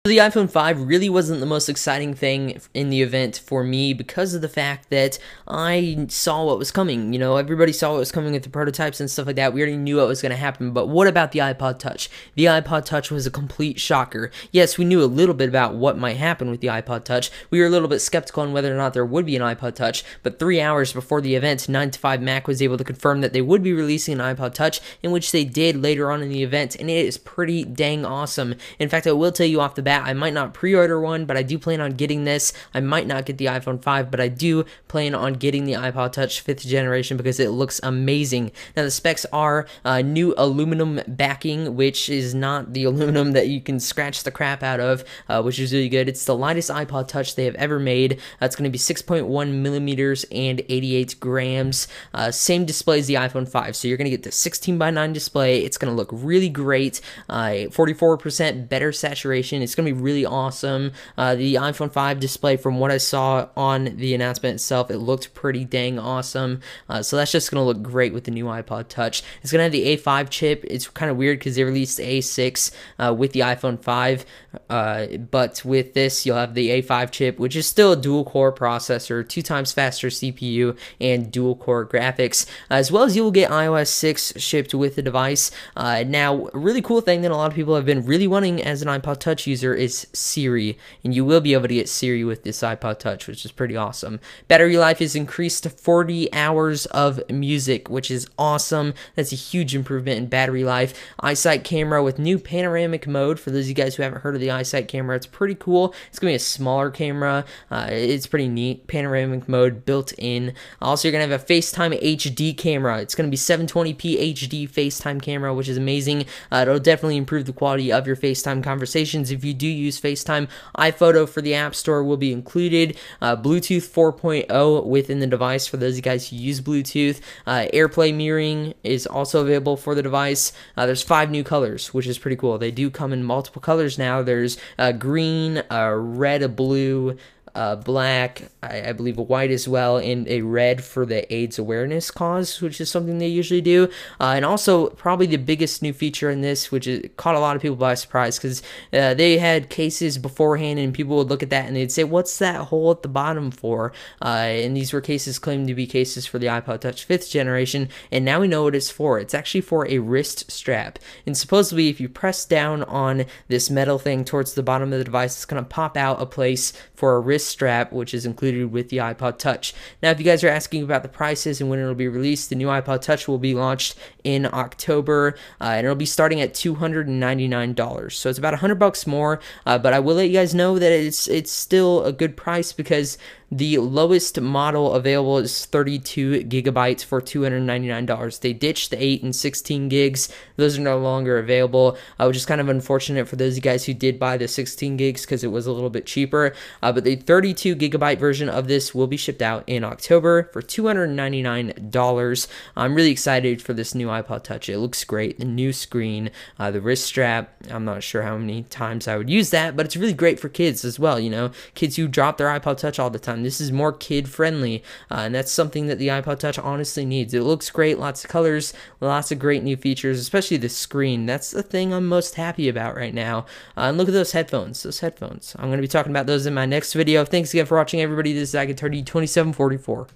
The iPhone 5 really wasn't the most exciting thing in the event for me because of the fact that I saw what was coming. You know, everybody saw what was coming with the prototypes and stuff like that. We already knew what was going to happen. But what about the iPod Touch? The iPod Touch was a complete shocker. Yes, we knew a little bit about what might happen with the iPod Touch. We were a little bit skeptical on whether or not there would be an iPod Touch. But 3 hours before the event, 9to5Mac was able to confirm that they would be releasing an iPod Touch, in which they did later on in the event. And it is pretty dang awesome. In fact, I will tell you off the bat, I might not pre-order one, but I do plan on getting this. I might not get the iPhone 5, but I do plan on getting the iPod Touch 5th generation because it looks amazing. Now, the specs are new aluminum backing, which is not the aluminum that you can scratch the crap out of, which is really good. It's the lightest iPod Touch they have ever made. It's going to be 6.1 millimeters and 88 grams. Same display as the iPhone 5, so you're going to get the 16:9 display. It's going to look really great. 44% better saturation. It's going to be really awesome. The iPhone 5 display, from what I saw on the announcement itself, it looked pretty dang awesome. So that's just going to look great with the new iPod Touch. It's going to have the A5 chip. It's kind of weird because they released A6 with the iPhone 5, but with this, you'll have the A5 chip, which is still a dual-core processor, 2 times faster CPU, and dual-core graphics, as well as you will get iOS 6 shipped with the device. Now, a really cool thing that a lot of people have been really wanting as an iPod Touch user is Siri, and you will be able to get Siri with this iPod Touch, which is pretty awesome. Battery life is increased to 40 hours of music, which is awesome. That's a huge improvement in battery life. EyeSight camera with new panoramic mode. For those of you guys who haven't heard of the EyeSight camera, it's pretty cool. It's going to be a smaller camera. It's pretty neat. Panoramic mode built in. Also, you're going to have a FaceTime HD camera. It's going to be 720p HD FaceTime camera, which is amazing. It'll definitely improve the quality of your FaceTime conversations if you do use FaceTime. iPhoto for the App Store will be included. Bluetooth 4.0 within the device for those of you guys who use Bluetooth. AirPlay mirroring is also available for the device. There's 5 new colors, which is pretty cool. They do come in multiple colors now. There's green, red, blue, black, I believe a white as well, and a red for the AIDS awareness cause, which is something they usually do. And also, probably the biggest new feature in this, which caught a lot of people by surprise, because they had cases beforehand, and people would look at that and they'd say, "What's that hole at the bottom for?" And these were cases claimed to be cases for the iPod Touch 5th generation, and now we know what it's for. It's actually for a wrist strap, and supposedly, if you press down on this metal thing towards the bottom of the device, it's going to pop out a place for a wrist strap, which is included with the iPod Touch. Now, if you guys are asking about the prices and when it'll be released, the new iPod Touch will be launched in October, and it'll be starting at $299. So it's about $100 more, but I will let you guys know that it's still a good price because the lowest model available is 32 gigabytes for $299. They ditched the 8 and 16 gigs. Those are no longer available, which is kind of unfortunate for those of you guys who did buy the 16 gigs because it was a little bit cheaper. But the 32 gigabyte version of this will be shipped out in October for $299. I'm really excited for this new iPod Touch. It looks great. The new screen, the wrist strap. I'm not sure how many times I would use that, but it's really great for kids as well. You know, kids who drop their iPod Touch all the time. This is more kid-friendly, and that's something that the iPod Touch honestly needs. It looks great, lots of colors, lots of great new features, especially the screen. That's the thing I'm most happy about right now. And look at those headphones. I'm going to be talking about those in my next video. Thanks again for watching, everybody. This is Zagaturdy 2744.